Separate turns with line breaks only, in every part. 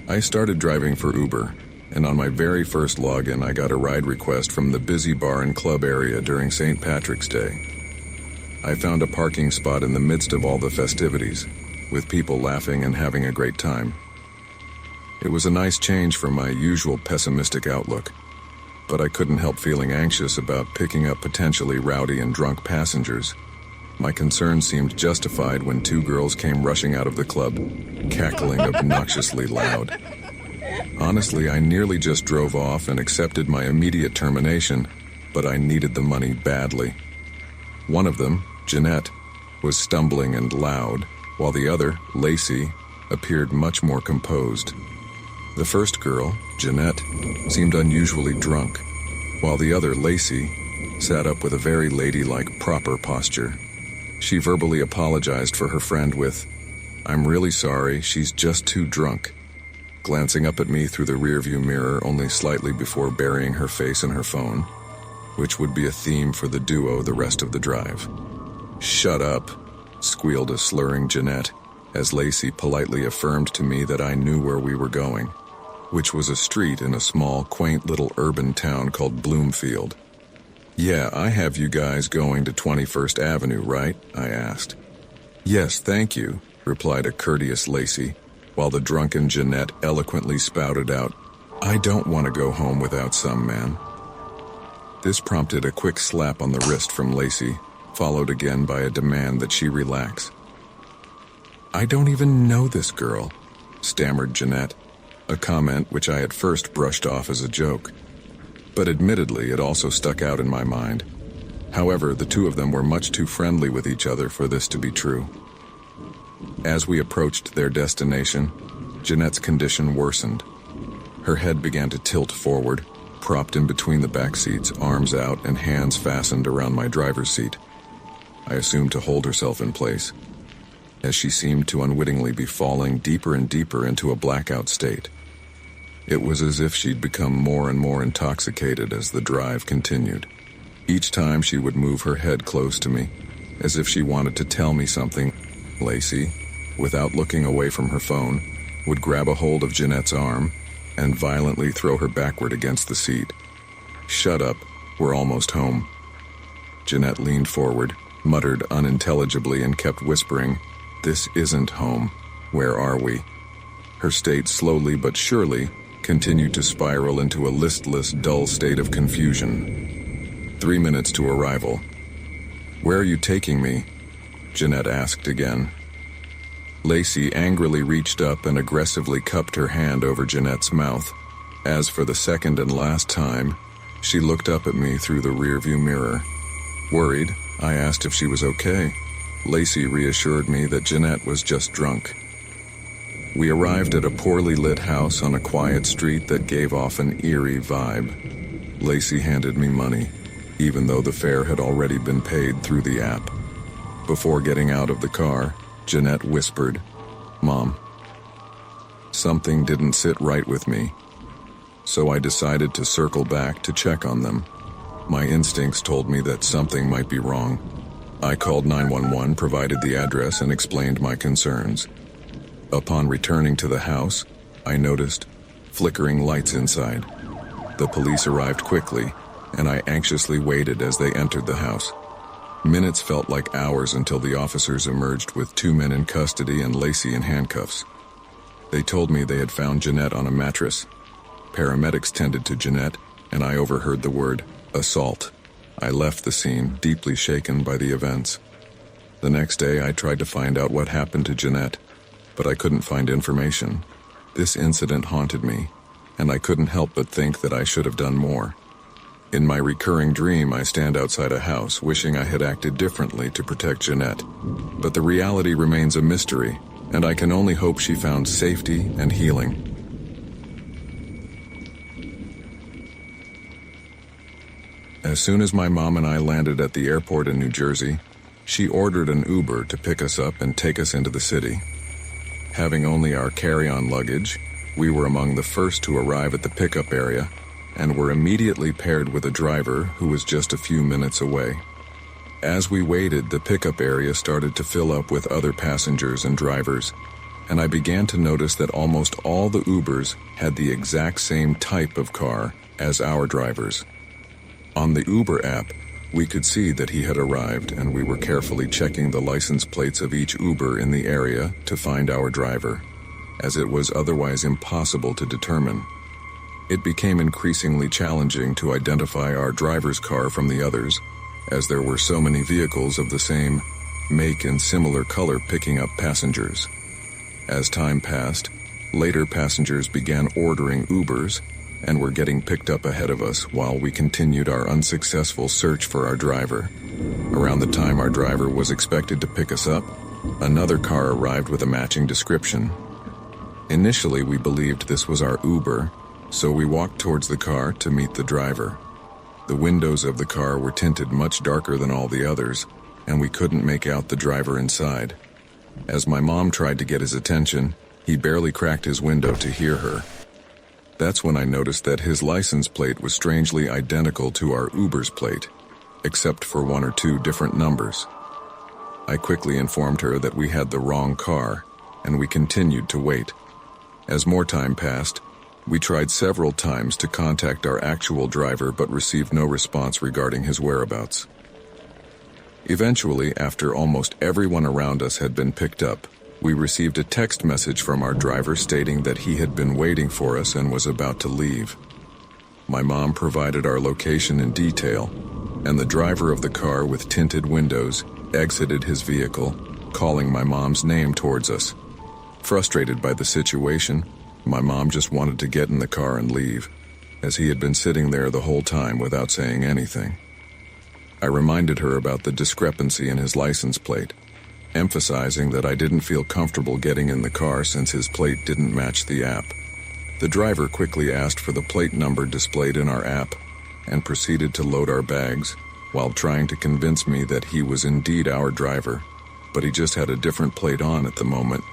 I started driving for Uber, and on my very first login I got a ride request from the busy bar and club area during St. Patrick's Day. I found a parking spot in the midst of all the festivities, with people laughing and having a great time. It was a nice change from my usual pessimistic outlook, but I couldn't help feeling anxious about picking up potentially rowdy and drunk passengers. My concern seemed justified when two girls came rushing out of the club, cackling obnoxiously loud. Honestly, I nearly just drove off and accepted my immediate termination, but I needed the money badly. One of them, Jeanette, was stumbling and loud, while the other, Lacey, appeared much more composed. The first girl, Jeanette, seemed unusually drunk, while the other, Lacey, sat up with a very ladylike, proper posture. She verbally apologized for her friend with, "I'm really sorry, she's just too drunk," glancing up at me through the rearview mirror only slightly before burying her face in her phone, which would be a theme for the duo the rest of the drive. "Shut up," squealed a slurring Jeanette, as Lacey politely affirmed to me that I knew where we were going, which was a street in a small, quaint little urban town called Bloomfield. "Yeah, I have you guys going to 21st Avenue, right?" I asked. "Yes, thank you," replied a courteous Lacey, while the drunken Jeanette eloquently spouted out, "I don't want to go home without some man." This prompted a quick slap on the wrist from Lacey, followed again by a demand that she relax. "I don't even know this girl," stammered Jeanette, a comment which I at first brushed off as a joke. But admittedly, it also stuck out in my mind. However, the two of them were much too friendly with each other for this to be true. As we approached their destination, Jeanette's condition worsened. Her head began to tilt forward, propped in between the back seats, arms out and hands fastened around my driver's seat. I assumed to hold herself in place, as she seemed to unwittingly be falling deeper and deeper into a blackout state. It was as if she'd become more and more intoxicated as the drive continued. Each time she would move her head close to me, as if she wanted to tell me something, Lacey, without looking away from her phone, would grab a hold of Jeanette's arm and violently throw her backward against the seat. "Shut up, we're almost home." Jeanette leaned forward, muttered unintelligibly and kept whispering, "This isn't home. Where are we?" Her state slowly but surely continued to spiral into a listless, dull state of confusion. 3 minutes to arrival. "Where are you taking me?" Jeanette asked again. Lacey angrily reached up and aggressively cupped her hand over Jeanette's mouth, as for the second and last time, she looked up at me through the rearview mirror. Worried, I asked if she was okay. Lacey reassured me that Jeanette was just drunk. We arrived at a poorly lit house on a quiet street that gave off an eerie vibe. Lacey handed me money, even though the fare had already been paid through the app. Before getting out of the car, Jeanette whispered, "Mom." Something didn't sit right with me, so I decided to circle back to check on them. My instincts told me that something might be wrong. I called 911, provided the address, and explained my concerns. Upon returning to the house, I noticed flickering lights inside. The police arrived quickly, and I anxiously waited as they entered the house. Minutes felt like hours until the officers emerged with 2 men in custody and Lacey in handcuffs. They told me they had found Jeanette on a mattress. Paramedics tended to Jeanette, and I overheard the word assault. I left the scene, deeply shaken by the events. The next day, I tried to find out what happened to Jeanette, but I couldn't find information. This incident haunted me, and I couldn't help but think that I should have done more. In my recurring dream, I stand outside a house, wishing I had acted differently to protect Jeanette. But the reality remains a mystery, and I can only hope she found safety and healing. As soon as my mom and I landed at the airport in New Jersey, she ordered an Uber to pick us up and take us into the city. Having only our carry-on luggage, we were among the first to arrive at the pickup area and were immediately paired with a driver who was just a few minutes away. As we waited, the pickup area started to fill up with other passengers and drivers, and I began to notice that almost all the Ubers had the exact same type of car as our drivers. On the Uber app, we could see that he had arrived, and we were carefully checking the license plates of each Uber in the area to find our driver, as it was otherwise impossible to determine. It became increasingly challenging to identify our driver's car from the others, as there were so many vehicles of the same make and similar color picking up passengers. As time passed, later passengers began ordering Ubers and were getting picked up ahead of us while we continued our unsuccessful search for our driver. Around the time our driver was expected to pick us up, another car arrived with a matching description. Initially, we believed this was our Uber, so we walked towards the car to meet the driver. The windows of the car were tinted much darker than all the others, and we couldn't make out the driver inside. As my mom tried to get his attention, he barely cracked his window to hear her. That's when I noticed that his license plate was strangely identical to our Uber's plate, except for 1 or 2 different numbers. I quickly informed her that we had the wrong car, and we continued to wait. As more time passed, we tried several times to contact our actual driver but received no response regarding his whereabouts. Eventually, after almost everyone around us had been picked up, we received a text message from our driver stating that he had been waiting for us and was about to leave. My mom provided our location in detail, and the driver of the car with tinted windows exited his vehicle, calling my mom's name towards us. Frustrated by the situation, my mom just wanted to get in the car and leave, as he had been sitting there the whole time without saying anything. I reminded her about the discrepancy in his license plate, emphasizing that I didn't feel comfortable getting in the car since his plate didn't match the app. The driver quickly asked for the plate number displayed in our app and proceeded to load our bags while trying to convince me that he was indeed our driver, but he just had a different plate on at the moment.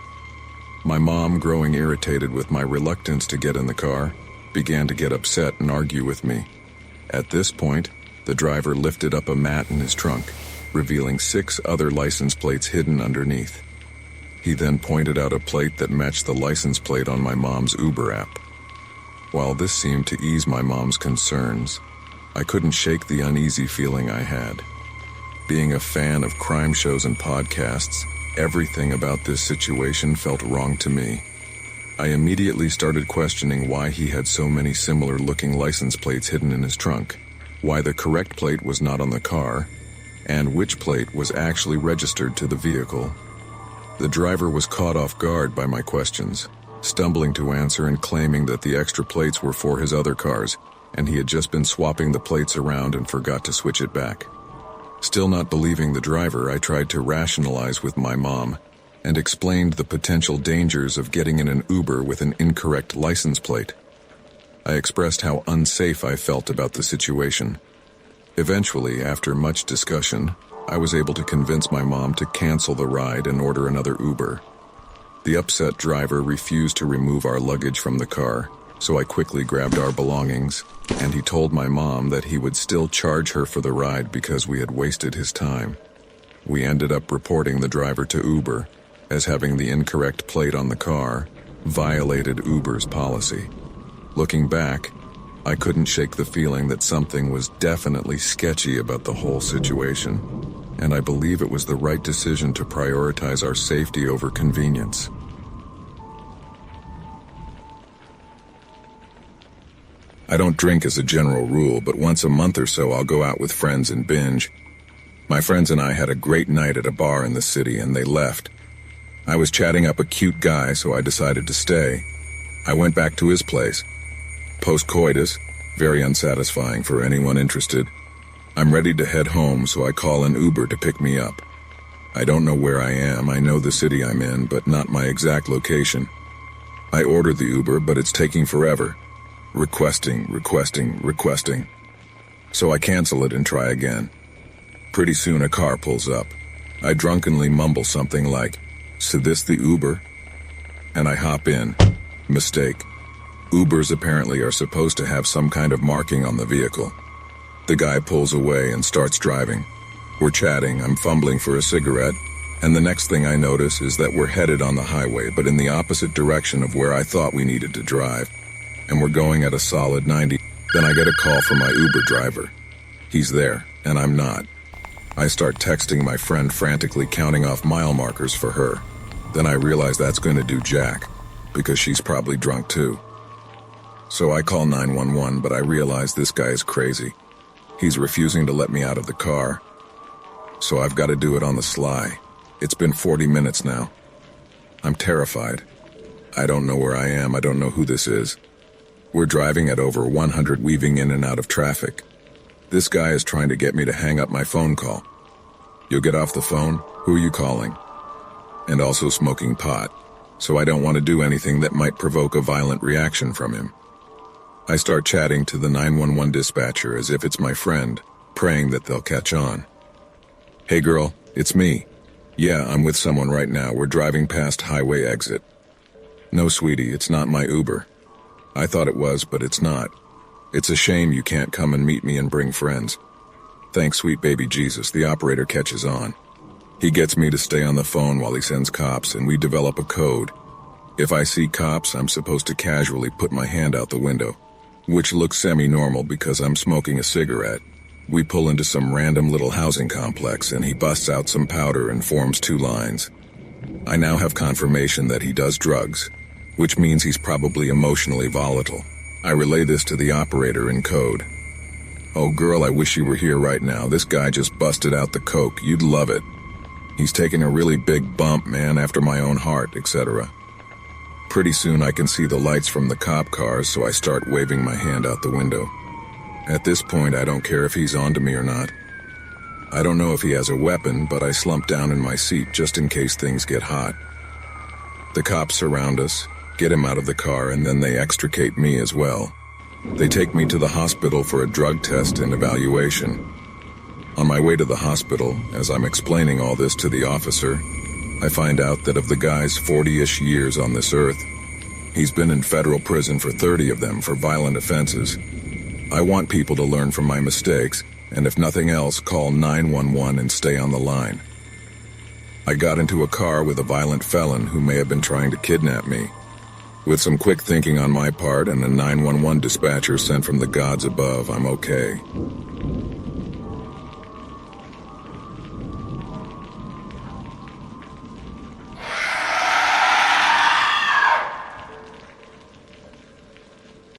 My mom, growing irritated with my reluctance to get in the car, began to get upset and argue with me. At this point, the driver lifted up a mat in his trunk, revealing 6 other license plates hidden underneath. He then pointed out a plate that matched the license plate on my mom's Uber app. While this seemed to ease my mom's concerns, I couldn't shake the uneasy feeling I had. Being a fan of crime shows and podcasts, everything about this situation felt wrong to me. I immediately started questioning why he had so many similar-looking license plates hidden in his trunk, why the correct plate was not on the car, and which plate was actually registered to the vehicle. The driver was caught off guard by my questions, stumbling to answer and claiming that the extra plates were for his other cars, and he had just been swapping the plates around and forgot to switch it back. Still not believing the driver, I tried to rationalize with my mom and explained the potential dangers of getting in an Uber with an incorrect license plate. I expressed how unsafe I felt about the situation. Eventually, after much discussion, I was able to convince my mom to cancel the ride and order another Uber. The upset driver refused to remove our luggage from the car, so I quickly grabbed our belongings, and he told my mom that he would still charge her for the ride because we had wasted his time. We ended up reporting the driver to Uber, as having the incorrect plate on the car violated Uber's policy. Looking back, I couldn't shake the feeling that something was definitely sketchy about the whole situation, and I believe it was the right decision to prioritize our safety over convenience. I don't drink as a general rule, but once a month or so I'll go out with friends and binge. My friends and I had a great night at a bar in the city, and they left. I was chatting up a cute guy, so I decided to stay. I went back to his place. Post-coitus, very unsatisfying for anyone interested. I'm ready to head home, so I call an Uber to pick me up. I don't know where I am. I know the city I'm in, but not my exact location. I order the Uber, but it's taking forever. Requesting. So I cancel it and try again. Pretty soon a car pulls up. I drunkenly mumble something like, "So this the Uber?" And I hop in. Mistake. Ubers apparently are supposed to have some kind of marking on the vehicle. The guy pulls away and starts driving. We're chatting, I'm fumbling for a cigarette, And the next thing I notice is that we're headed on the highway, but in the opposite direction of where I thought we needed to drive. And we're going at a solid 90. Then I get a call from my Uber driver. He's there, and I'm not. I start texting my friend, frantically counting off mile markers for her. Then I realize that's going to do jack, because she's probably drunk too. So I call 911, but I realize this guy is crazy. He's refusing to let me out of the car. So I've got to do it on the sly. It's been 40 minutes now. I'm terrified. I don't know where I am. I don't know who this is. We're driving at over 100, weaving in and out of traffic. This guy is trying to get me to hang up my phone call. You'll get off the phone? Who are you calling? And also smoking pot, so I don't want to do anything that might provoke a violent reaction from him. I start chatting to the 911 dispatcher as if it's my friend, praying that they'll catch on. Hey girl, it's me. Yeah, I'm with someone right now. We're driving past highway exit. No, sweetie, it's not my Uber. I thought it was, but it's not. It's a shame you can't come and meet me and bring friends. Thanks, sweet baby Jesus. The operator catches on. He gets me to stay on the phone while he sends cops, and we develop a code. If I see cops, I'm supposed to casually put my hand out the window, which looks semi-normal because I'm smoking a cigarette. We pull into some random little housing complex, and he busts out some powder and forms 2 lines. I now have confirmation that he does drugs, which means he's probably emotionally volatile. I relay this to the operator in code. Oh girl, I wish you were here right now. This guy just busted out the coke. You'd love it. He's taking a really big bump, man, after my own heart, etc. Pretty soon I can see the lights from the cop cars, so I start waving my hand out the window. At this point, I don't care if he's onto me or not. I don't know if he has a weapon, but I slump down in my seat just in case things get hot. The cops surround us, get him out of the car, and then they extricate me as well. They take me to the hospital for a drug test and evaluation. On my way to the hospital, as I'm explaining all this to the officer, I find out that of the guy's 40-ish years on this earth, he's been in federal prison for 30 of them for violent offenses. I want people to learn from my mistakes, and if nothing else, call 911 and stay on the line. I got into a car with a violent felon who may have been trying to kidnap me. With some quick thinking on my part and a 911 dispatcher sent from the gods above, I'm okay.